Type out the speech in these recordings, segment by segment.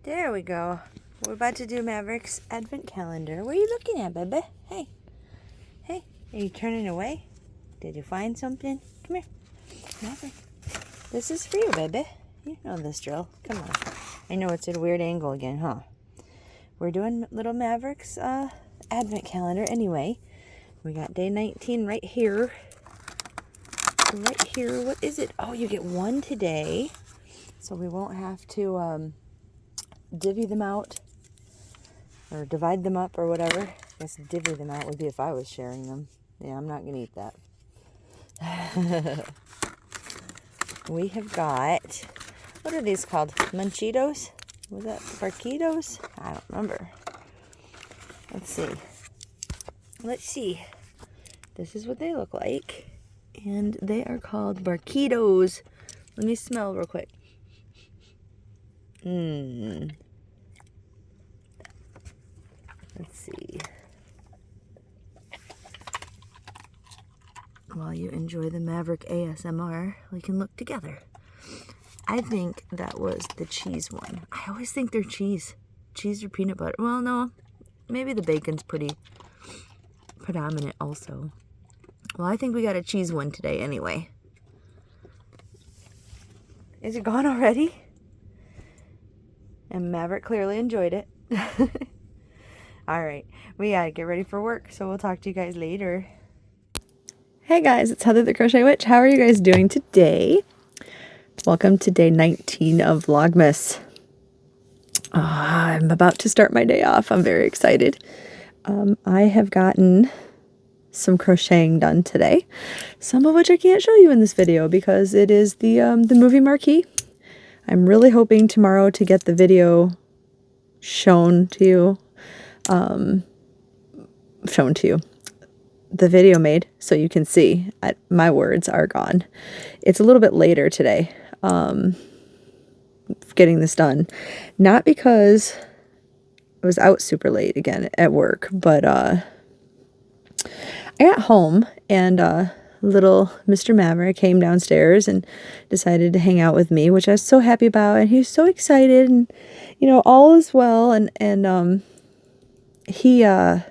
There we go. We're about to do Maverick's advent calendar. What are you looking at, baby? Hey. Hey. Are you turning away? Did you find something? Come here. Maverick. This is for you, baby. You know this drill. Come on. I know it's at a weird angle again, huh? We're doing little Maverick's advent calendar anyway. We got day 19 right here. Right here. What is it? Oh, you get one today. So we won't have to divvy them out or divide them up or whatever. I guess divvy them out would be if I was sharing them. Yeah, I'm not going to eat that. We have got, what are these called? Munchitos? Was that Barquitos? I don't remember. Let's see. Let's see. This is what they look like. And they are called Barquitos. Let me smell real quick. Let's see. While you enjoy the Maverick ASMR, we can look together. I think that was the cheese one. I always think they're cheese. Cheese or peanut butter. Well, no. Maybe the bacon's pretty predominant also. Well, I think we got a cheese one today anyway. Is it gone already? And Maverick clearly enjoyed it. Alright, we gotta get ready for work, so we'll talk to you guys later. Hey guys, it's Heather the Crochet Witch. How are you guys doing today? Welcome to day 19 of Vlogmas. I'm about to start my day off. I'm very excited. I have gotten some crocheting done today, some of which I can't show you in this video because it is the movie marquee. I'm really hoping tomorrow to get the video shown to you, the video made so you can see. My words are gone. It's a little bit later today, getting this done, not because I was out super late again at work, but I got home and little Mr. Maverick came downstairs and decided to hang out with me, which I was so happy about, and he was so excited, and you know, all is well, and he you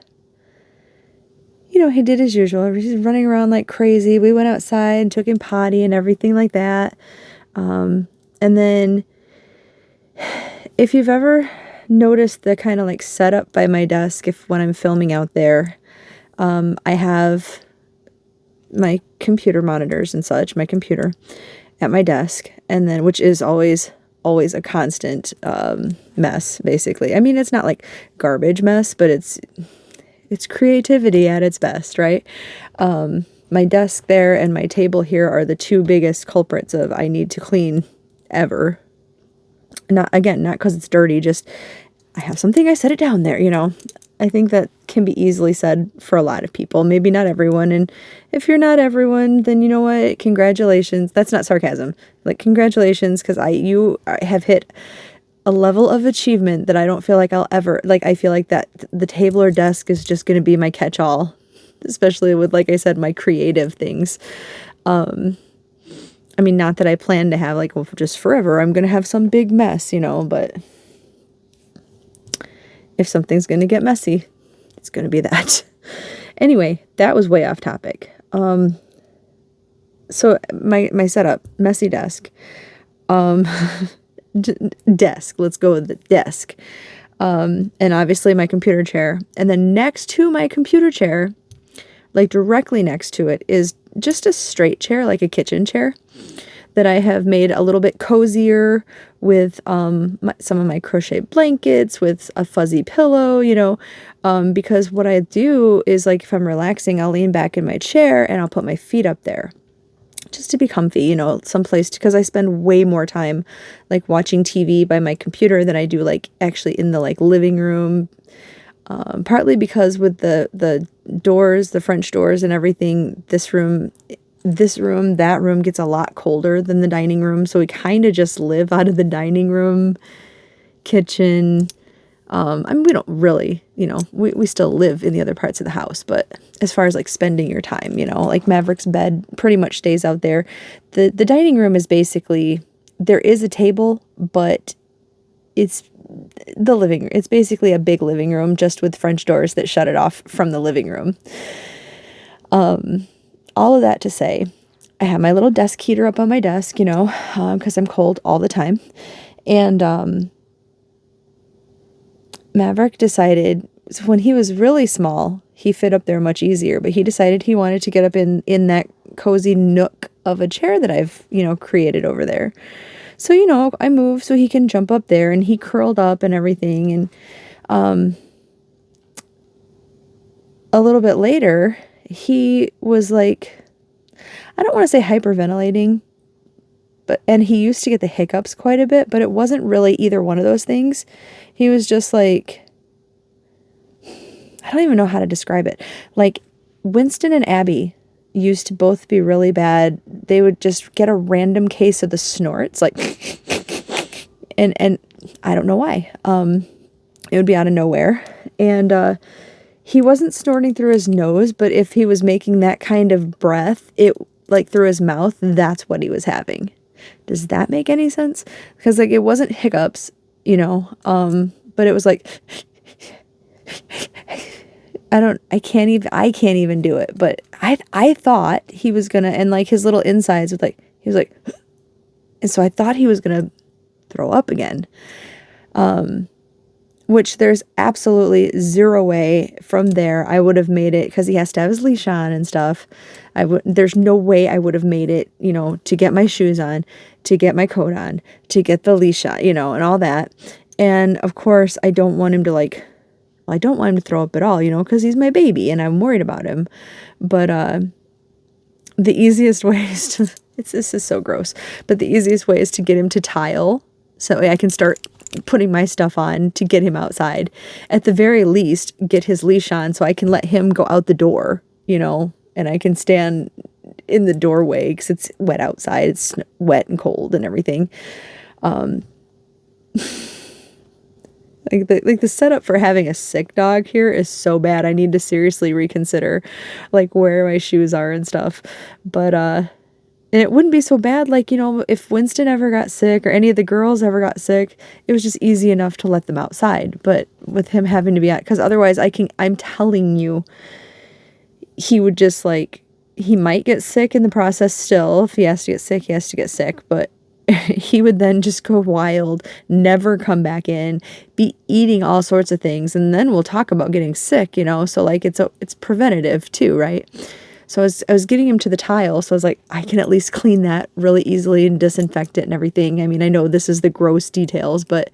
know, he did as usual. He's running around like crazy. We went outside and took him potty and everything like that. And then if you've ever noticed the kind of like setup by my desk, when I'm filming out there, I have my computer monitors and such, my computer at my desk, and then, which is always a constant mess, basically. I mean, it's not like garbage mess, but it's creativity at its best, right? My desk there and my table here are the two biggest culprits of I need to clean ever. Not because it's dirty, just I have something, I set it down there, you know. I think that can be easily said for a lot of people, maybe not everyone. And if you're not everyone, then you know what? Congratulations. That's not sarcasm. Like, congratulations, because you have hit a level of achievement that I don't feel like I'll ever, like, I feel like that the table or desk is just going to be my catch-all, especially with, like I said, my creative things. I mean, not that I plan to have, like, well, just forever, I'm going to have some big mess, you know, but if something's going to get messy, it's going to be that. Anyway, that was way off topic. So my setup, messy desk, desk, let's go with the desk, and obviously my computer chair, and then next to my computer chair, like directly next to it, is just a straight chair, like a kitchen chair, that I have made a little bit cozier with some of my crochet blankets, with a fuzzy pillow, you know, because what I do is, like, if I'm relaxing, I'll lean back in my chair and I'll put my feet up there just to be comfy, you know, someplace, because I spend way more time like watching TV by my computer than I do like actually in the like living room, partly because with the doors, the French doors and everything, this room, that room gets a lot colder than the dining room. So we kind of just live out of the dining room, kitchen. I mean, we don't really, you know, we still live in the other parts of the house, but as far as like spending your time, you know, like Maverick's bed pretty much stays out there. The dining room is basically, there is a table, but it's the living room. It's basically a big living room just with French doors that shut it off from the living room. All of that to say, I have my little desk heater up on my desk, you know, because I'm cold all the time. And Maverick decided, when he was really small, he fit up there much easier, but he decided he wanted to get up in that cozy nook of a chair that I've, you know, created over there. So, you know, I moved so he can jump up there, and he curled up and everything. And a little bit later, he was like, I don't want to say hyperventilating, and he used to get the hiccups quite a bit, but it wasn't really either one of those things. He was just like, I don't even know how to describe it. Like, Winston and Abby used to both be really bad. They would just get a random case of the snorts, like, and I don't know why. It would be out of nowhere. And he wasn't snorting through his nose, but if he was making that kind of breath, it like through his mouth, that's what he was having. Does that make any sense? Because like it wasn't hiccups, you know, but it was like I can't even do it. But I thought he was gonna, and like his little insides with like, he was like, and so I thought he was gonna throw up again. Which there's absolutely zero way from there I would have made it, because he has to have his leash on and stuff. There's no way I would have made it, you know, to get my shoes on, to get my coat on, to get the leash on, you know, and all that. And of course, I don't want him to I don't want him to throw up at all, you know, because he's my baby and I'm worried about him. But the easiest way is to, this is so gross, but the easiest way is to get him to tile so I can start putting my stuff on to get him outside. At the very least, get his leash on so I can let him go out the door, you know, and I can stand in the doorway because it's wet outside. It's wet and cold and everything. Like the setup for having a sick dog here is so bad. I need to seriously reconsider like where my shoes are and stuff. But and it wouldn't be so bad, like, you know, if Winston ever got sick or any of the girls ever got sick, it was just easy enough to let them outside. But with him having to be out, because otherwise I'm telling you, he would just like, he might get sick in the process still. If he has to get sick, he has to get sick. But he would then just go wild, never come back in, be eating all sorts of things. And then we'll talk about getting sick, you know, so like it's preventative too, right? So I was getting him to the tile, so I was like, I can at least clean that really easily and disinfect it and everything. I mean, I know this is the gross details, but,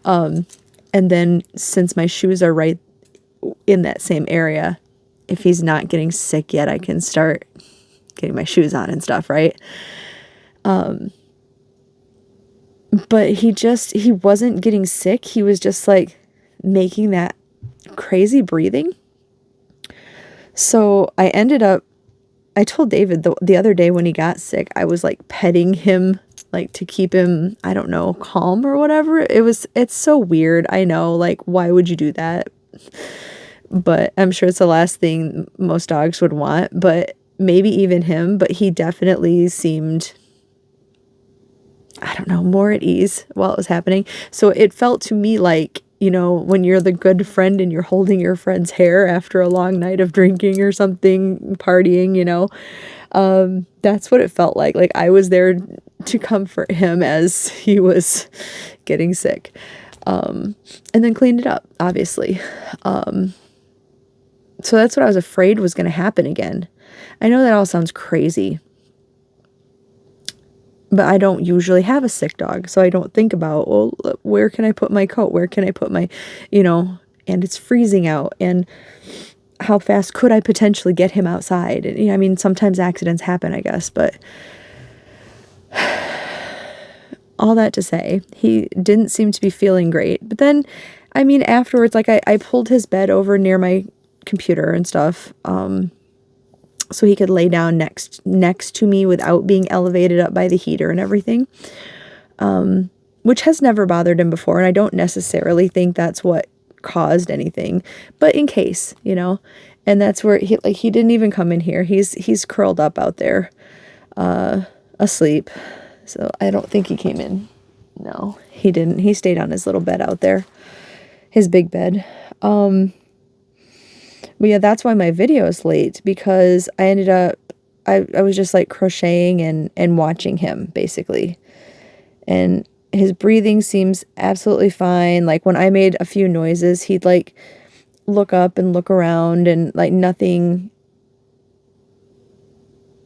and then since my shoes are right in that same area, if he's not getting sick yet, I can start getting my shoes on and stuff, right? But he wasn't getting sick. He was just like making that crazy breathing. So I told David the other day when he got sick, I was like petting him, like to keep him, I don't know, calm or whatever. It's so weird. I know, like, why would you do that? But I'm sure it's the last thing most dogs would want, but maybe even him, but he definitely seemed, I don't know, more at ease while it was happening. So it felt to me like, you know, when you're the good friend and you're holding your friend's hair after a long night of drinking or something, partying, you know, that's what it felt like. Like I was there to comfort him as he was getting sick, and then cleaned it up, obviously. So that's what I was afraid was going to happen again. I know that all sounds crazy, but I don't usually have a sick dog, so I don't think about, well, where can I put my coat? Where can I put my, you know, and it's freezing out, and how fast could I potentially get him outside? And, you know, I mean, sometimes accidents happen, I guess, but all that to say, he didn't seem to be feeling great. But then, I mean, afterwards, like I pulled his bed over near my computer and stuff, so he could lay down next to me without being elevated up by the heater and everything, which has never bothered him before, and I don't necessarily think that's what caused anything, but in case, you know. And that's where he didn't even come in here. He's curled up out there, asleep. So I don't think he came in. No, he didn't. He stayed on his little bed out there, his big bed. But yeah, that's why my video is late, because I ended up, I was just like crocheting and watching him basically. And his breathing seems absolutely fine. Like when I made a few noises, he'd like look up and look around, and like nothing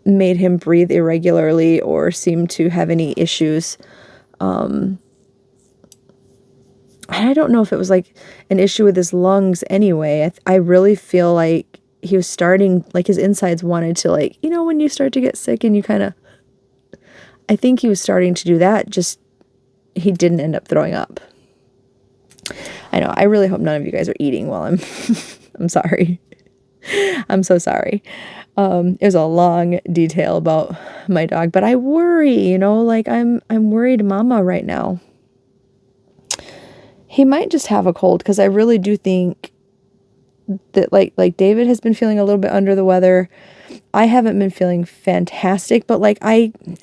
made him breathe irregularly or seem to have any issues. I don't know if it was like an issue with his lungs anyway. I really feel like he was starting, like his insides wanted to, like, you know, when you start to get sick and you kind of, I think he was starting to do that, just he didn't end up throwing up. I know, I really hope none of you guys are eating while I'm sorry. I'm so sorry. It was a long detail about my dog, but I worry, you know, like I'm worried mama right now. He might just have a cold, because I really do think that like David has been feeling a little bit under the weather. I haven't been feeling fantastic, but like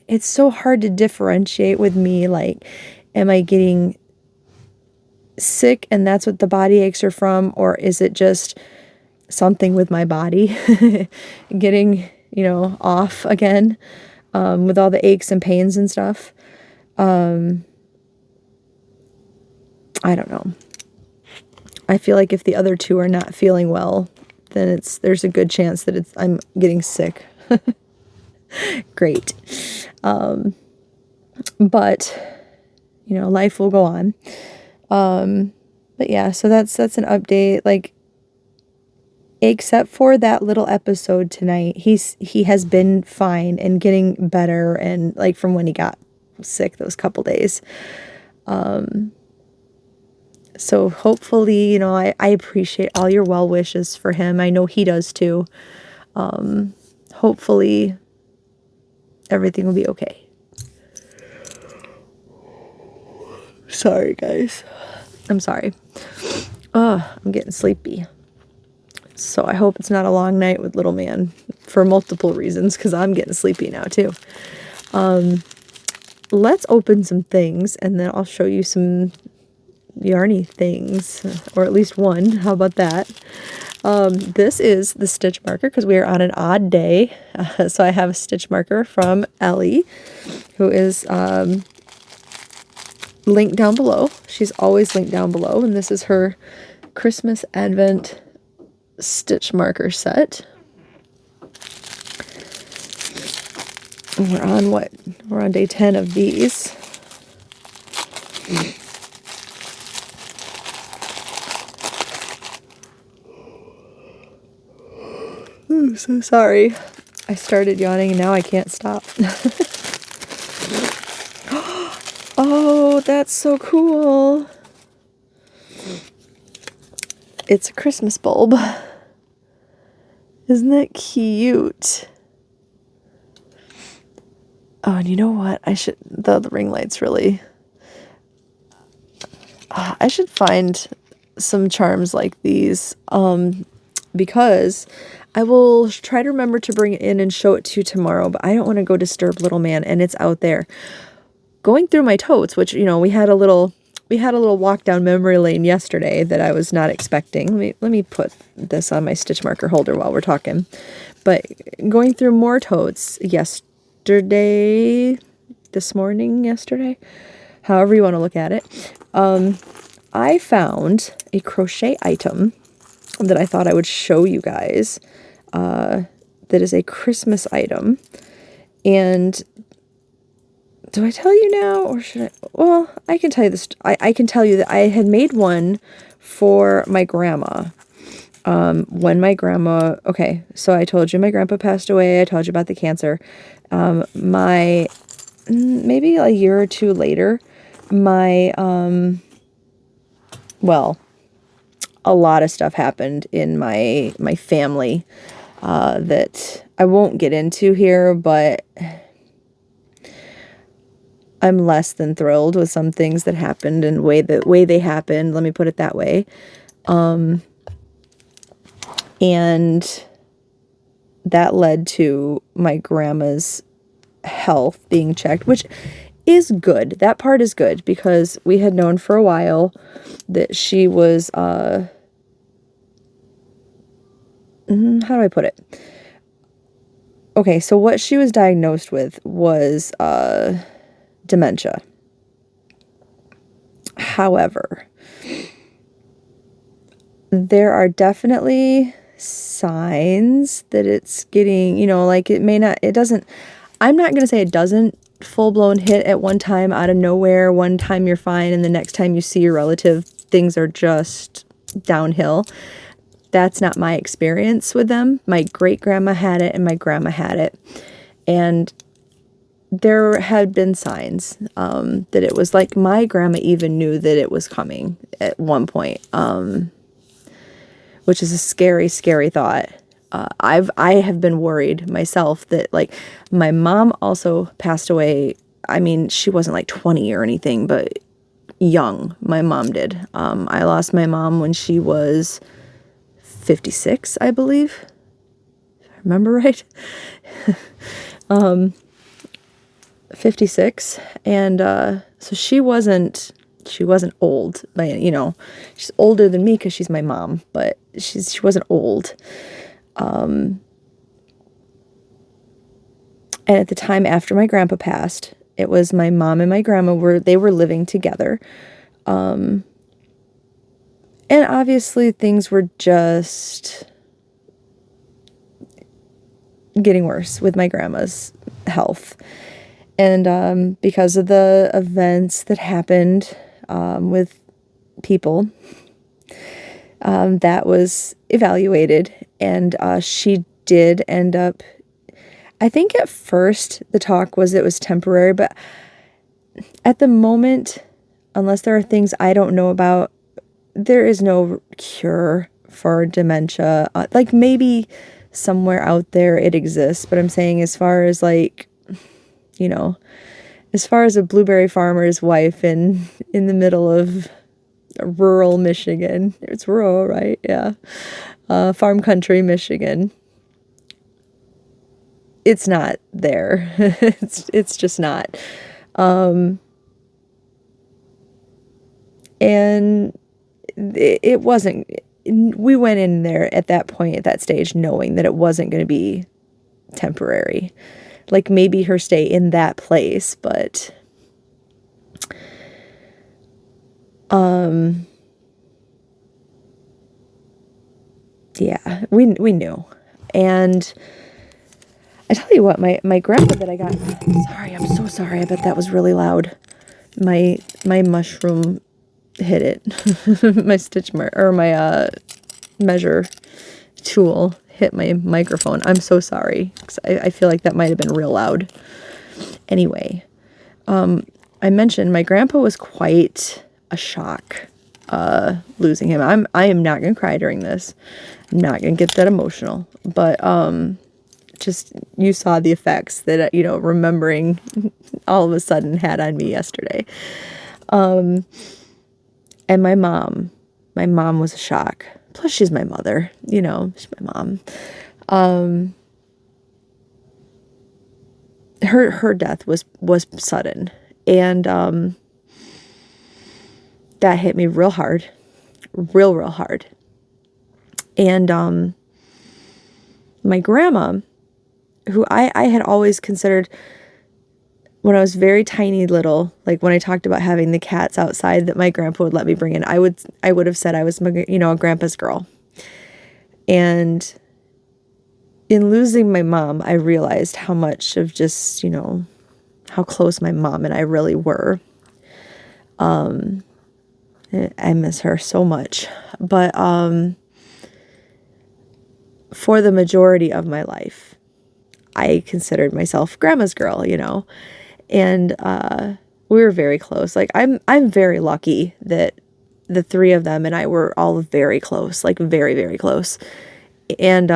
it's so hard to differentiate with me. Like, am I getting sick and that's what the body aches are from, or is it just something with my body getting, you know, off again, with all the aches and pains and stuff. I don't know. I feel like if the other two are not feeling well, then there's a good chance that I'm getting sick. Great. But you know, life will go on. But yeah, so that's an update. Like, except for that little episode tonight, he has been fine and getting better, and like from when he got sick those couple days. So hopefully, you know, I appreciate all your well wishes for him. I know he does too. Hopefully everything will be okay. Sorry, guys. I'm sorry. I'm getting sleepy. So I hope it's not a long night with little man for multiple reasons, because I'm getting sleepy now too. Let's open some things, and then I'll show you some yarny things, or at least one. How about that? This is the stitch marker, because we are on an odd day. So I have a stitch marker from Ellie, who is linked down below. She's always linked down below, and this is her Christmas Advent stitch marker set. And we're on day 10 of these. Ooh, so sorry. I started yawning and now I can't stop. Oh, that's so cool. It's a Christmas bulb. Isn't that cute? Oh, and you know what? The ring light's really... I should find some charms like these, because I will try to remember to bring it in and show it to you tomorrow, but I don't want to go disturb little man, and it's out there. Going through my totes, which, you know, we had a little walk down memory lane yesterday that I was not expecting. Let me put this on my stitch marker holder while we're talking. But going through more totes yesterday, however you want to look at it, I found a crochet item that I thought I would show you guys, that is a Christmas item. And do I tell you now, or should I? Well, I can tell you this. I can tell you that I had made one for my grandma. When my grandma, okay, so I told you my grandpa passed away. I told you about the cancer. Maybe a year or two later, well, a lot of stuff happened in my family, that I won't get into here, but I'm less than thrilled with some things that happened and the way they happened. Let me put it that way. And that led to my grandma's health being checked, which is good. That part is good because we had known for a while that she was, how do I put it? Okay, so what she was diagnosed with was dementia. However, there are definitely signs that it's getting, you know, like I'm not going to say it doesn't full-blown hit at one time out of nowhere. One time you're fine, and the next time you see your relative, things are just downhill. That's not my experience with them. My great-grandma had it, and my grandma had it. And there had been signs that it was like my grandma even knew that it was coming at one point, which is a scary, scary thought. I have been worried myself that, like, my mom also passed away. I mean, she wasn't like 20 or anything, but young. My mom did. I lost my mom when she was 56, I believe. If I remember right. 56. And so she wasn't old, but, you know, she's older than me because she's my mom, but she wasn't old. And at the time after my grandpa passed, it was my mom and my grandma were living together. And obviously things were just getting worse with my grandma's health. And because of the events that happened with people, that was evaluated, and she did end up, I think at first the talk was it was temporary, but at the moment, unless there are things I don't know about, there is no cure for dementia. Like, maybe somewhere out there it exists, but I'm saying as far as, like, you know, as far as a blueberry farmer's wife in the middle of rural Michigan, it's rural, right? Yeah. Farm country Michigan. It's not there. It's just not. And it wasn't, we went in there at that point, at that stage, knowing that it wasn't going to be temporary. Like, maybe her stay in that place, but yeah, we knew. And I tell you what, my grandpa that I got, sorry, I'm so sorry, I bet that was really loud. My mushroom hit it. My my measure tool hit my microphone. I'm so sorry, 'cause I feel like that might have been real loud. Anyway, I mentioned my grandpa was quite a shock, losing him. I am not gonna cry during this. I'm not gonna get that emotional, but just, you saw the effects that, you know, remembering all of a sudden had on me yesterday. And my mom was a shock. Plus, she's my mother, you know, she's my mom. Her death was sudden, and that hit me real hard, real hard. And my grandma, who I had always considered, when I was very tiny little, like when I talked about having the cats outside that my grandpa would let me bring in, I would have said I was, you know, a grandpa's girl. And in losing my mom, I realized how much of just, you know, how close my mom and I really were. I miss her so much. But for the majority of my life, I considered myself grandma's girl, you know. And we were very close. Like, I'm very lucky that the three of them and I were all very close, like very, very close. And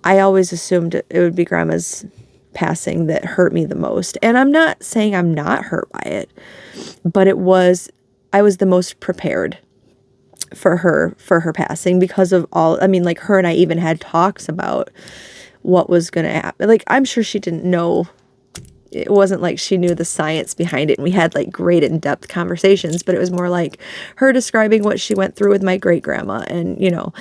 I always assumed it would be grandma's passing that hurt me the most. And I'm not saying I'm not hurt by it, but I was the most prepared for her passing because of all, I mean, like, her and I even had talks about what was going to happen. Like, I'm sure she didn't know it wasn't like she knew the science behind it and we had like great in-depth conversations, but it was more like her describing what she went through with my great grandma. And, you know,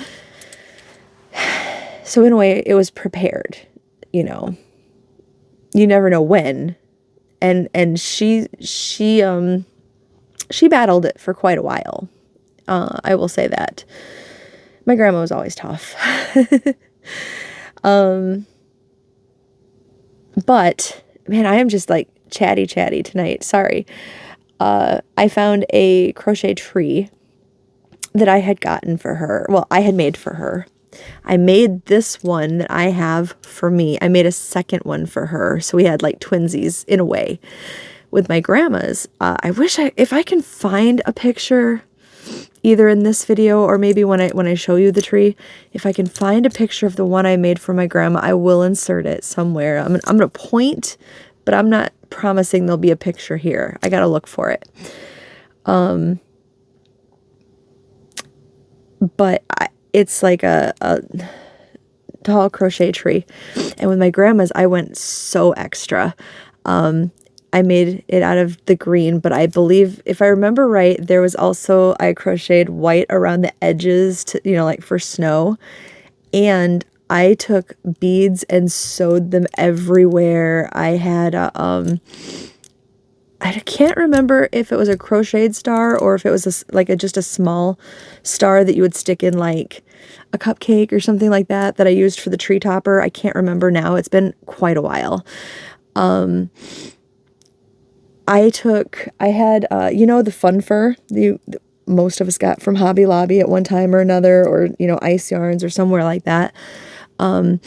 so in a way it was prepared, you know, you never know when. And she battled it for quite a while. I will say that. My grandma was always tough. But man, I am just like chatty tonight. Sorry. I found a crochet tree that I had gotten for her. Well, I had made for her. I made this one that I have for me. I made a second one for her. So we had like twinsies in a way with my grandma's. I wish if I can find a picture either in this video or maybe when I show you the tree, if I can find a picture of the one I made for my grandma, I will insert it somewhere. I'm going to point, but I'm not promising there'll be a picture here. I got to look for it. But it's like a tall crochet tree. And with my grandma's, I went so extra. I made it out of the green, but I believe, if I remember right, there was also, I crocheted white around the edges to, you know, like for snow. And I took beads and sewed them everywhere. I had I can't remember if it was a crocheted star or if it was just a small star that you would stick in like a cupcake or something like that I used for the tree topper. I can't remember now. It's been quite a while. I had, you know, the fun fur most of us got from Hobby Lobby at one time or another, or, you know, Ice Yarns or somewhere like that. In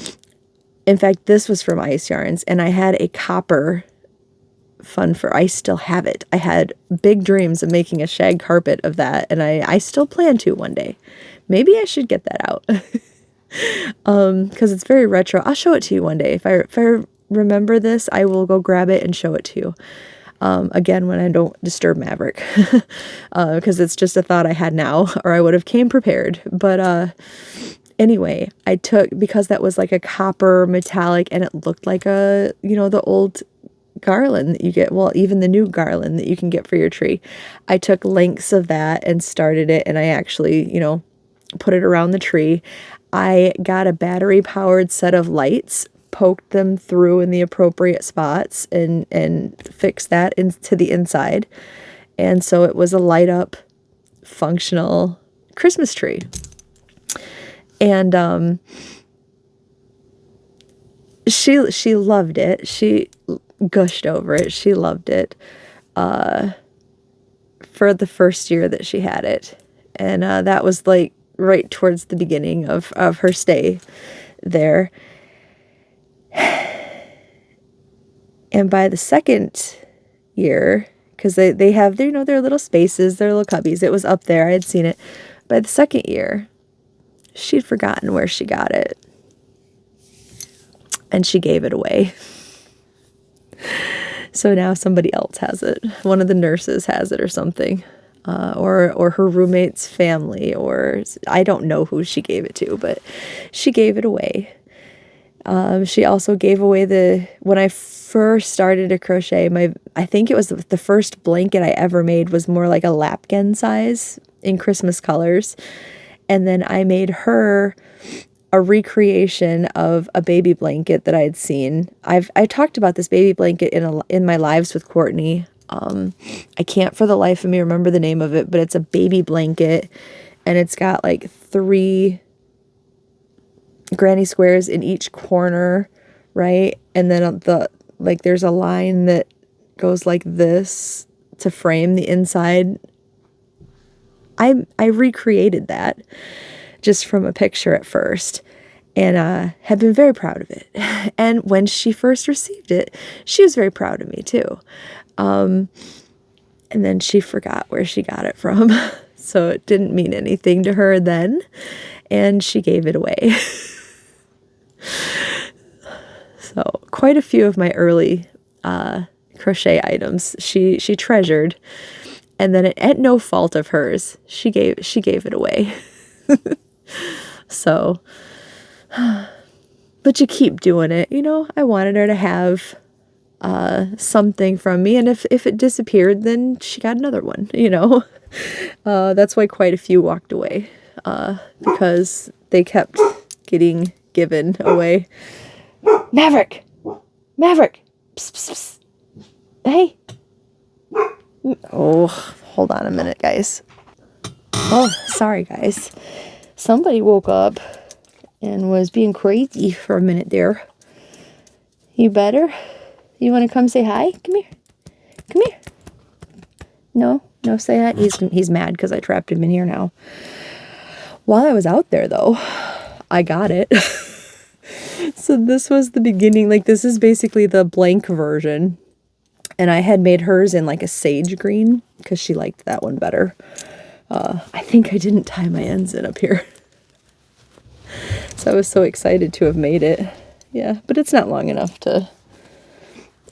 fact, this was from Ice Yarns, and I had a copper fun fur. I still have it. I had big dreams of making a shag carpet of that, and I still plan to one day. Maybe I should get that out. Because it's very retro. I'll show it to you one day. If I remember this, I will go grab it and show it to you. Again, when I don't disturb Maverick, because it's just a thought I had now, or I would have came prepared. But anyway, I took, because that was like a copper metallic and it looked like a, you know, the old garland that you get, well, even the new garland that you can get for your tree. I took lengths of that and started it, and I actually, you know, put it around the tree. I got a battery powered set of lights, poked them through in the appropriate spots, and fixed that into the inside. And so it was a light up functional Christmas tree. And she loved it. She gushed over it. She loved it for the first year that she had it. And that was like right towards the beginning of her stay there. And by the second year, because they have their, you know, their little spaces, their little cubbies, it was up there. I had seen it. By the second year, she'd forgotten where she got it. And she gave it away. So now somebody else has it. One of the nurses has it or something. Or her roommate's family, or I don't know who she gave it to, but she gave it away. She also gave away when I first started to crochet, I think it was the first blanket I ever made was more like a lapghan size in Christmas colors. And then I made her a recreation of a baby blanket that I had seen. I talked about this baby blanket in my lives with Courtney. I can't for the life of me remember the name of it, but it's a baby blanket, and it's got like 3 granny squares in each corner, right? And then there's a line that goes like this to frame the inside. I recreated that just from a picture at first, and had been very proud of it. And when she first received it, she was very proud of me too. And then she forgot where she got it from, so it didn't mean anything to her then, and she gave it away. So quite a few of my early crochet items she treasured, and then at no fault of hers, she gave it away. So, but you keep doing it, you know. I wanted her to have something from me. And if it disappeared, then she got another one, you know. That's why quite a few walked away, because they kept getting given away. Maverick! Maverick! Psst, psst, psst. Hey! Oh, hold on a minute, guys. Oh, sorry, guys. Somebody woke up and was being crazy for a minute there. You better? You want to come say hi? Come here. Come here. No, say hi. He's mad because I trapped him in here now. While I was out there, though, I got it. So this was the beginning. Like, this is basically the blank version. And I had made hers in like a sage green because she liked that one better. I think I didn't tie my ends in up here. So I was so excited to have made it. Yeah, but it's not long enough to...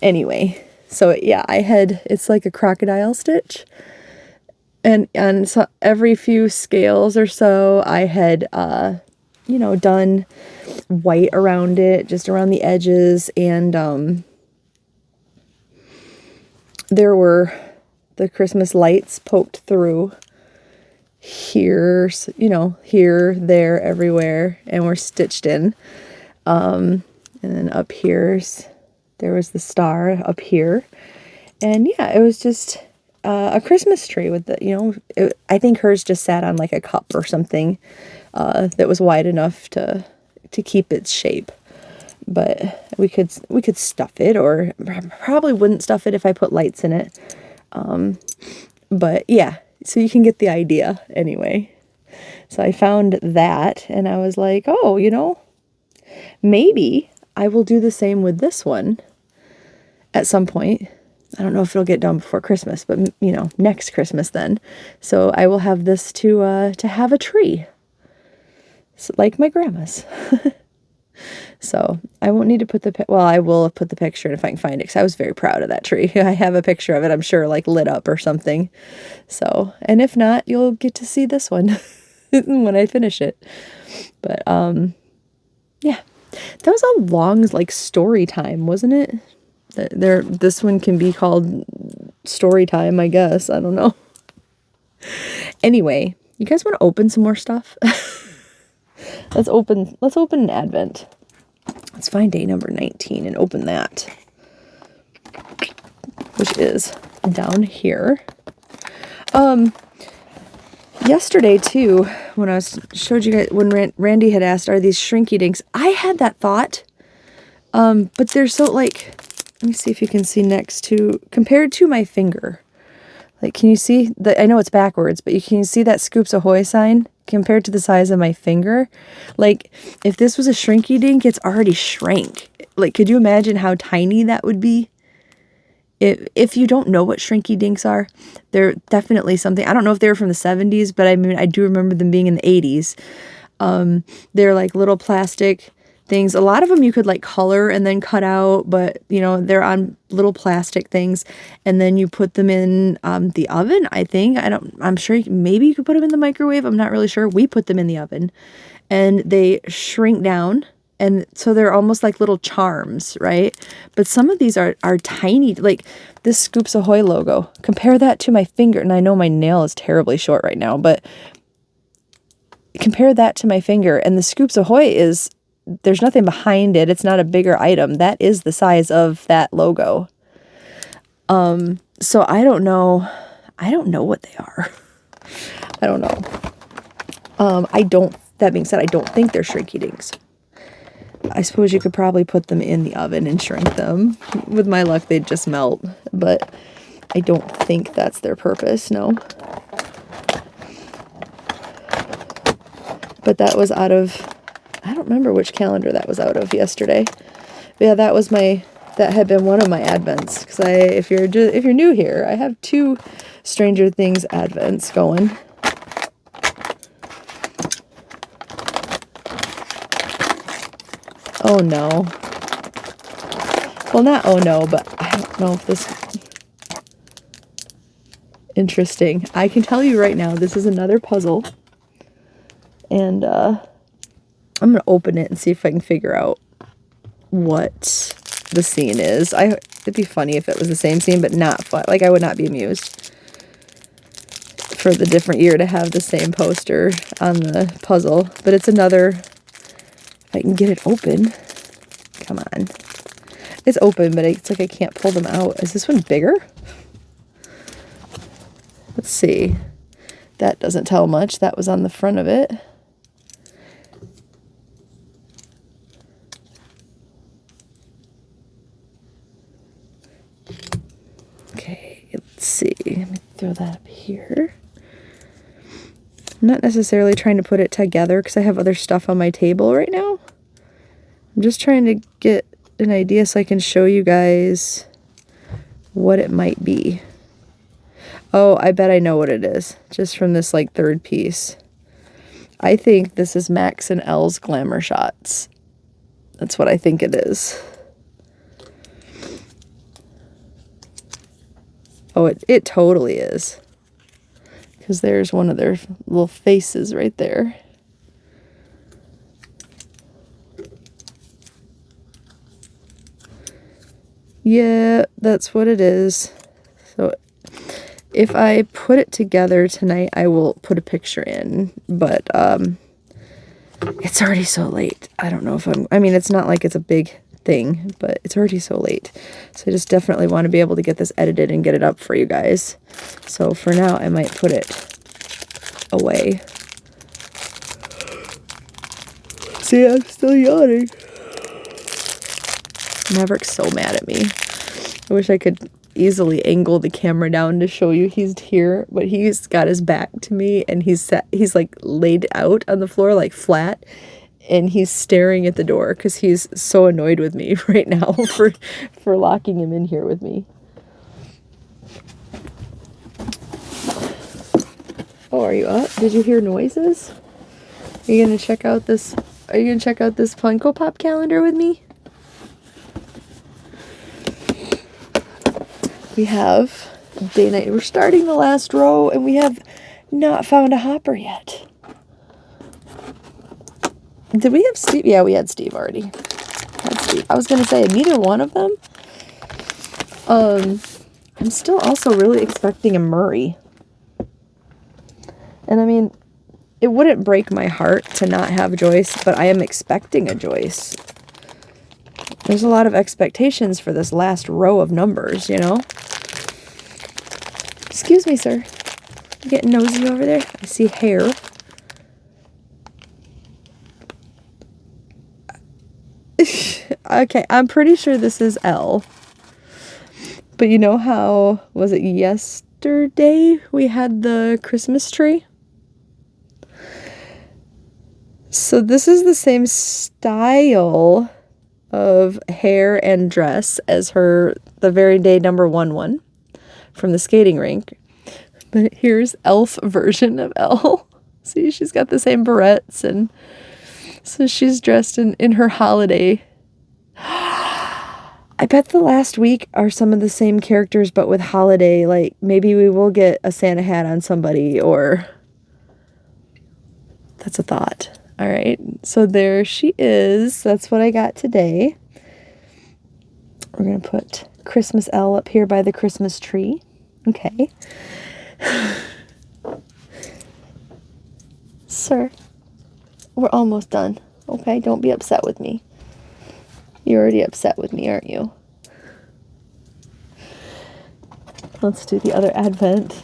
Anyway, so yeah, it's like a crocodile stitch. And so every few scales or so, I had, you know, done white around it, just around the edges. And there were the Christmas lights poked through here, you know, here, there, everywhere, and were stitched in. And then up here's, there was the star up here. And yeah, it was just a Christmas tree with the, you know, I think hers just sat on like a cup or something that was wide enough to keep its shape. But we could stuff it, or probably wouldn't stuff it if I put lights in it. But yeah, so you can get the idea anyway. So I found that and I was like, oh, you know, maybe I will do the same with this one at some point. I don't know if it'll get done before Christmas, but you know, next Christmas then. So I will have this to have a tree. So, like my grandma's. So I won't need to put I will put the picture in if I can find it, because I was very proud of that tree. I have a picture of it, I'm sure, like lit up or something. So, and if not, you'll get to see this one when I finish it. But yeah, that was a long like story time, wasn't it? This one can be called story time, I guess. I don't know. Anyway, you guys want to open some more stuff? Let's open an Advent. Let's find day number 19 and open that, which is down here. Yesterday too, when I showed you guys, when Randy had asked, are these shrinky dinks? I had that thought, but they're so like, let me see if you can see next to, compared to my finger. Like, can you see I know it's backwards, but can you see that Scoops Ahoy sign compared to the size of my finger? Like, if this was a shrinky dink, it's already shrank. Like, could you imagine how tiny that would be? If you don't know what shrinky dinks are, they're definitely something. I don't know if they were from the 70s, but I mean, I do remember them being in the 80s. They're like little plastic things. A lot of them you could like color and then cut out, but you know, they're on little plastic things, and then you put them in the oven, I think. I'm sure maybe you could put them in the microwave. I'm not really sure. We put them in the oven and they shrink down. And so they're almost like little charms, right? But some of these are tiny, like this Scoops Ahoy logo. Compare that to my finger. And I know my nail is terribly short right now, but compare that to my finger. And the Scoops Ahoy there's nothing behind it. It's not a bigger item. That is the size of that logo. So I don't know. I don't know what they are. I don't know. That being said, I don't think they're shrinky dinks. I suppose you could probably put them in the oven and shrink them. With my luck, they'd just melt. But I don't think that's their purpose, no. But that was out of... I don't remember which calendar that was out of yesterday. But yeah, that had been one of my Advents. Because if you're new here, I have 2 Stranger Things Advents going. Oh no. Well, not oh no, but I don't know if this... Interesting. I can tell you right now, this is another puzzle. And I'm going to open it and see if I can figure out what the scene is. It'd be funny if it was the same scene, but not fun. Like, I would not be amused for the different year to have the same poster on the puzzle. But it's another, if I can get it open. Come on. It's open, but it's like I can't pull them out. Is this one bigger? Let's see. That doesn't tell much. That was on the front of it. Okay, let's see. Let me throw that up here. I'm not necessarily trying to put it together because I have other stuff on my table right now. I'm just trying to get an idea so I can show you guys what it might be. Oh, I bet I know what it is, just from this like third piece. I think this is Max and Elle's Glamour Shots. That's what I think it is. Oh, it totally is. Because there's one of their little faces right there. Yeah, that's what it is. So if I put it together tonight, I will put a picture in, but it's already so late. I don't know if I mean, it's not like it's a big thing, but it's already so late. So I just definitely want to be able to get this edited and get it up for you guys. So for now, I might put it away. See, I'm still yawning. Maverick's so mad at me. I wish I could easily angle the camera down to show you he's here, but he's got his back to me and he's like laid out on the floor like flat, and he's staring at the door because he's so annoyed with me right now for locking him in here with me. Oh, are you up? Did you hear noises? Are you gonna check out this Funko Pop calendar with me? We have day night. We're starting the last row and we have not found a hopper yet. Did we have Steve? Yeah, we had Steve already. Had Steve. I was going to say neither one of them. I'm still also really expecting a Murray. And I mean, it wouldn't break my heart to not have Joyce, but I am expecting a Joyce. There's a lot of expectations for this last row of numbers, you know? Excuse me, sir. You getting nosy over there? I see hair. Okay, I'm pretty sure this is Elle. But you know how, was it yesterday we had the Christmas tree? So this is the same style of hair and dress as the very day number one from the skating rink. But here's elf version of Elle. See, she's got the same barrettes, and so she's dressed in her holiday. I bet the last week are some of the same characters, but with holiday. Like, maybe we will get a Santa hat on somebody, or... That's a thought. All right, so there she is. That's what I got today. We're going to put Christmas Elle up here by the Christmas tree. Okay. Sir, we're almost done. Okay, don't be upset with me. You're already upset with me, aren't you? Let's do the other advent.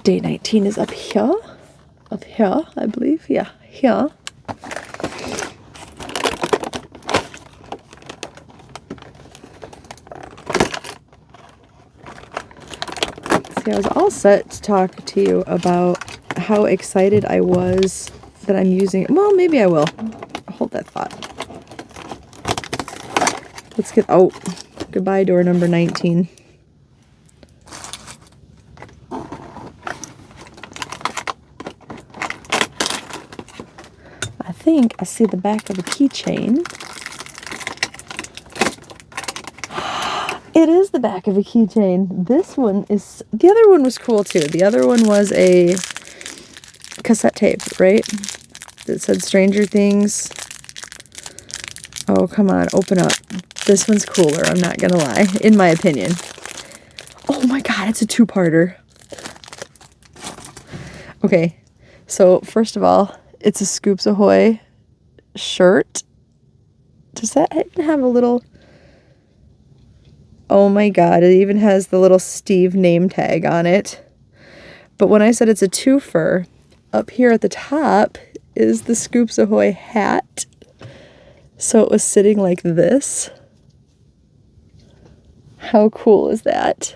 Day 19 is up here. Up here, I believe. Yeah, here. See, I was all set to talk to you about how excited I was that I'm using it. Well, maybe I will. Hold that thought. Let's get... Oh, goodbye, door number 19. I think I see the back of a keychain. It is the back of a keychain. This one is... The other one was cool, too. The other one was a cassette tape, right? That said Stranger Things. Oh, come on, open up. This one's cooler, I'm not gonna lie, in my opinion. Oh my god, it's a two-parter. Okay, so first of all, it's a Scoops Ahoy shirt. Does that have a little... Oh my god, it even has the little Steve name tag on it. But when I said it's a twofer, up here at the top is the Scoops Ahoy hat. So it was sitting like this. How cool is that?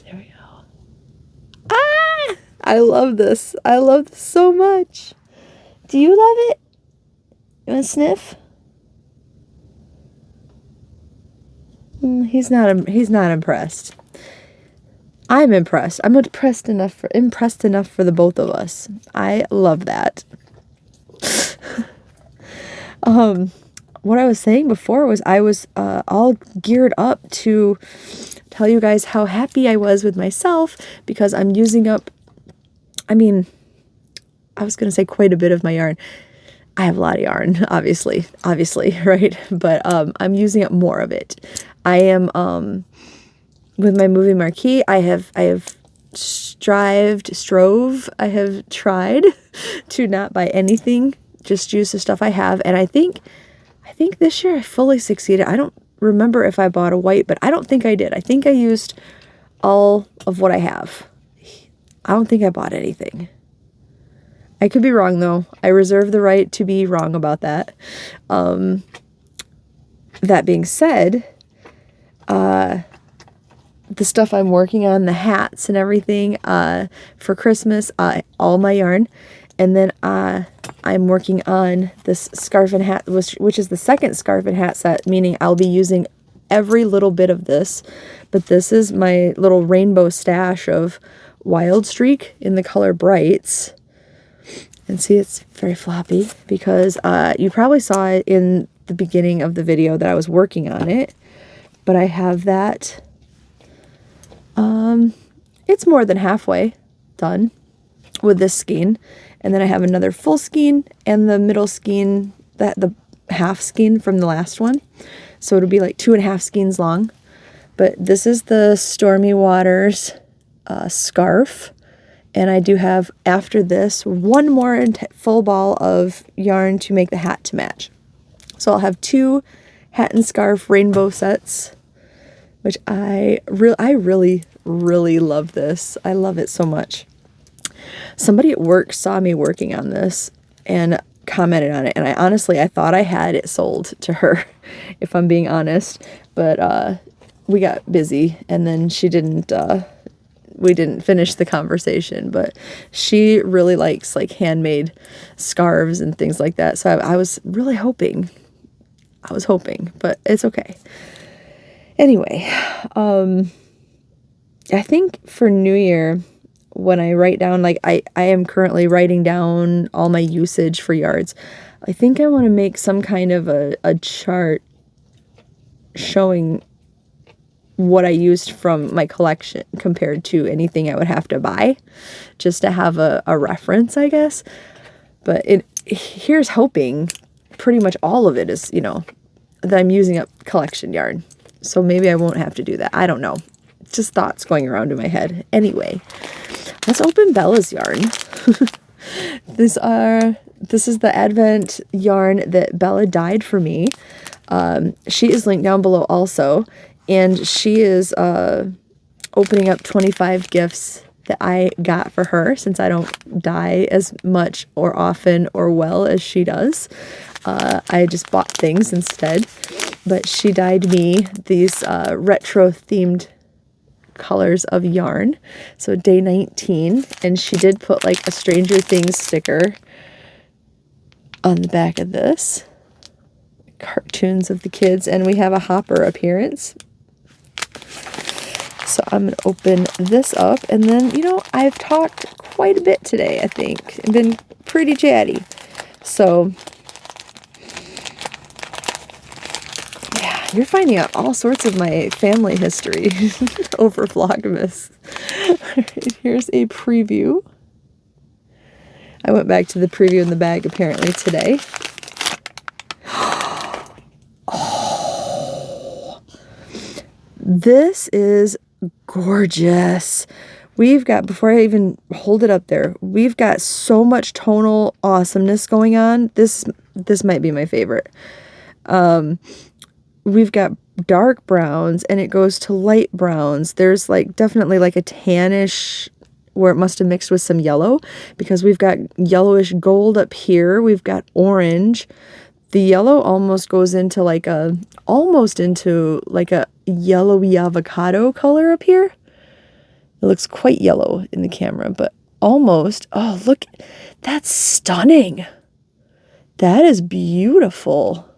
There we go. Ah! I love this. I love this so much. Do you love it? You want to sniff? He's not impressed. I'm impressed. I'm impressed enough for the both of us. I love that. What I was saying before was I was all geared up to tell you guys how happy I was with myself because I'm using up, I mean, I was going to say quite a bit of my yarn. I have a lot of yarn, obviously, right? But I'm using up more of it. I am, with my moving marquee, I have tried to not buy anything, just use the stuff I have. And I think this year I fully succeeded. I don't remember if I bought a white, but I don't think I did. I think I used all of what I have. I don't think I bought anything. I could be wrong though. I reserve the right to be wrong about that. That being said, the stuff I'm working on, the hats and everything, for Christmas, all my yarn. And then I'm working on this scarf and hat, which is the second scarf and hat set, meaning I'll be using every little bit of this. But this is my little rainbow stash of Wild Streak in the color Brights. And see, it's very floppy because you probably saw it in the beginning of the video that I was working on it. But I have that. It's more than halfway done with this skein. And then I have another full skein and the middle skein, the half skein from the last one. So it'll be like 2.5 skeins long. But this is the Stormy Waters scarf. And I do have, after this, one more full ball of yarn to make the hat to match. So I'll have 2 hat and scarf rainbow sets, which I really love this. I love it so much. Somebody at work saw me working on this and commented on it. And I thought I had it sold to her, if I'm being honest. But we got busy and then we didn't finish the conversation, but she really likes like handmade scarves and things like that. So I was really hoping, but it's okay. Anyway, I think for New Year, when I write down, like I am currently writing down all my usage for yards, I think I want to make some kind of a chart showing what I used from my collection compared to anything I would have to buy, just to have a reference, I guess. But here's hoping pretty much all of it is, that I'm using up collection yarn. So maybe I won't have to do that. I don't know. It's just thoughts going around in my head. Anyway, let's open Bella's yarn. This is the Advent yarn that Bella dyed for me. She is linked down below also. And she is opening up 25 gifts that I got for her, since I don't dye as much or often or well as she does. I just bought things instead. But she dyed me these retro-themed colors of yarn. So day 19. And she did put like a Stranger Things sticker on the back of this. Cartoons of the kids. And we have a Hopper appearance. So I'm going to open this up, and then, I've talked quite a bit today, I think. I've been pretty chatty. So, yeah, you're finding out all sorts of my family history over Vlogmas. Here's a preview. I went back to the preview in the bag apparently today. This is gorgeous. We've got, before I even hold it up there, we've got so much tonal awesomeness going on. This might be my favorite. We've got dark browns and it goes to light browns. There's like definitely like a tannish where it must have mixed with some yellow, because we've got yellowish gold up here. We've got orange. The yellow almost goes into like a yellowy avocado color up here. It looks quite yellow in the camera, but almost. Oh, look, that's stunning. That is beautiful.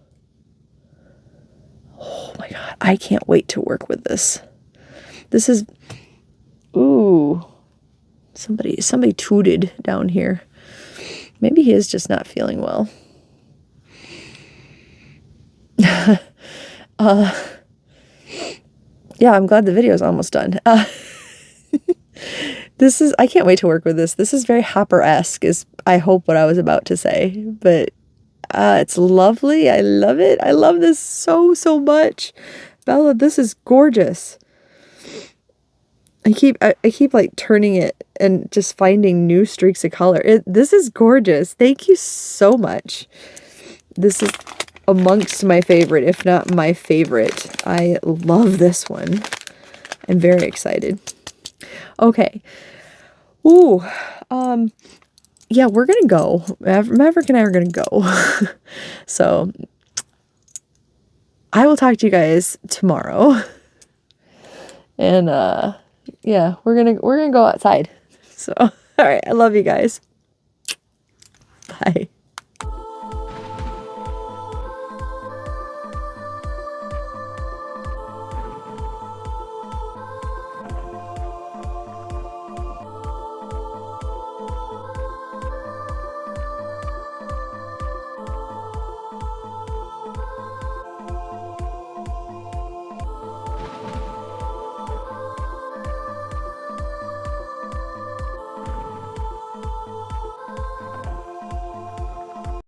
Oh my God, I can't wait to work with this. This is, ooh, somebody tooted down here. Maybe he is just not feeling well. Yeah, I'm glad the video is almost done. I can't wait to work with this. This is very Hopper-esque, is I hope what I was about to say, but it's lovely. I love it. I love this so, so much. Bella, this is gorgeous. I keep like turning it and just finding new streaks of color. This is gorgeous. Thank you so much. This is amongst my favorite, if not my favorite. I love this one. I'm very excited. Okay. Ooh. Yeah, we're gonna go. Maverick and I are gonna go. So I will talk to you guys tomorrow. And yeah, we're gonna go outside. So all right, I love you guys. Bye.